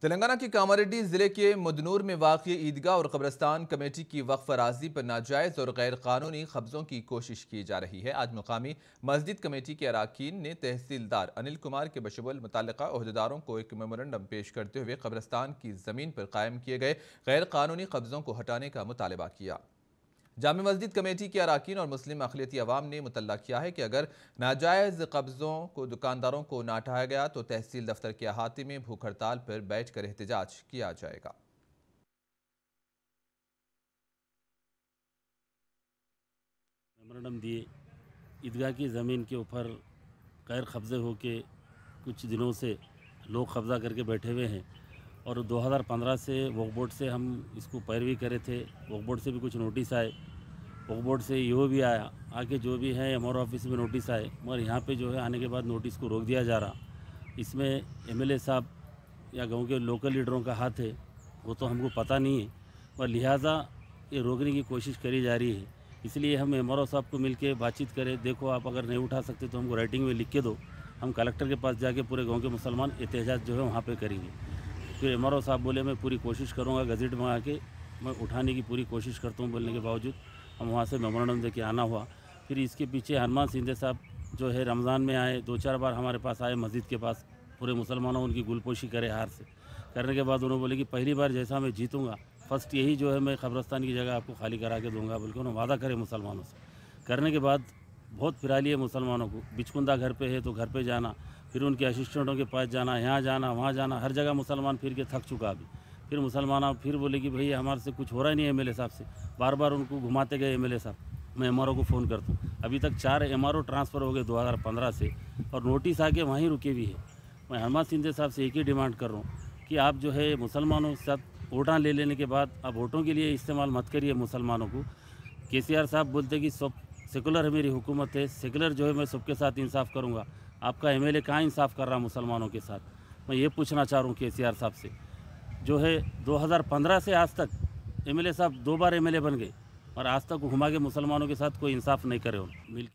तेलंगाना की कामारेड्डी जिले के मुदनूर में वाक़ई ईदगाह और कब्रिस्तान कमेटी की वक्फ अराजी पर नाजायज़ और गैर कानूनी कब्ज़ों की कोशिश की जा रही है। आज मुकामी मस्जिद कमेटी के अरकान ने तहसीलदार अनिल कुमार के बशमुल मुतल्लिका ओहदेदारों को एक मेमोरेंडम पेश करते हुए कब्रिस्तान की ज़मीन पर कायम किए गए गैर कानूनी कब्ज़ों को हटाने का मुतालबा किया। जामे मस्जिद कमेटी के अरकान और मुस्लिम अक़लियती अवाम ने मुतल्ला किया है कि अगर नाजायज़ कब्ज़ों को दुकानदारों को न हटाया गया तो तहसील दफ्तर के अहाते में भूख हड़ताल पर बैठ कर एहतजाज किया जाएगा। मेमोरेंडम दिए ईदगाह की ज़मीन के ऊपर गैर कब्ज़े होके कुछ दिनों से लोग कब्ज़ा करके बैठे हुए हैं और 2015 से वक्फ बोर्ड से हम इसको पैरवी करे थे। वक्फ बोर्ड से भी कुछ नोटिस आए, वक्फ बोर्ड से ईओ भी आया, आगे जो भी है एमआरओ ऑफिस में नोटिस आए, मगर यहाँ पे जो है आने के बाद नोटिस को रोक दिया जा रहा। इसमें एमएलए साहब या गांव के लोकल लीडरों का हाथ है वो तो हमको पता नहीं है, पर लिहाजा ये रोकने की कोशिश करी जा रही है। इसलिए हम एमआरओ साहब को मिलके बातचीत करें, देखो आप अगर नहीं उठा सकते तो हमको राइटिंग में लिख के दो, हम कलेक्टर के पास जाके पूरे गांव के मुसलमान एहतजाज जो है वहाँ पे करेंगे। फिर एमआरओ साहब बोले मैं पूरी कोशिश करूँगा, गज़ेट में आके मैं उठाने की पूरी कोशिश करता हूँ। बोलने के बावजूद हम वहाँ से मेमोरेंडम दे के आना हुआ। फिर इसके पीछे हनुमान सिंधे साहब जो है रमज़ान में आए, 2-4 बार हमारे पास आए मस्जिद के पास, पूरे मुसलमानों उनकी गुलपोशी करे हार से। करने के बाद उन्होंने बोले कि पहली बार जैसा मैं जीतूँगा फर्स्ट यही जो है मैं कब्रिस्तान की जगह आपको खाली करा के दूंगा, बल्कि उन्होंने वादा करे मुसलमानों से। करने के बाद बहुत फिरा लिए मुसलमानों को, बिचकुंदा घर पे है तो घर पे जाना, फिर उनके असिस्टेंटों के पास जाना, यहाँ जाना वहाँ जाना, हर जगह मुसलमान फिर के थक चुका अभी। फिर मुसलमान फिर बोले कि भैया हमारे से कुछ हो रहा ही नहीं है। एमएलए साहब से बार बार उनको घुमाते गए एमएलए साहब, मैं एमआरओ को फ़ोन करता हूँ। अभी तक 4 एमआरओ ट्रांसफ़र हो गए 2015 से और नोटिस आके वहीं रुके भी है। मैं हनुमान सिंधे साहब से एक ही डिमांड कर रहा हूँ कि आप जो है मुसलमानों के साथ वोटां ले लेने के बाद अब वोटों के लिए इस्तेमाल मत करिए मुसलमानों को। केसीआर साहब बोलते कि सब सेकुलर है, मेरी हुकूमत है, सेकुलर जो है मैं सबके साथ इंसाफ करूंगा। आपका एमएलए कहाँ इंसाफ कर रहा मुसलमानों के साथ? मैं ये पूछना चाह रहा हूँ केसीआर साहब से। जो है 2015 से आज तक एमएलए साहब 2 बार एमएलए बन गए और आज तक घुमा के मुसलमानों के साथ कोई इंसाफ नहीं करे मिल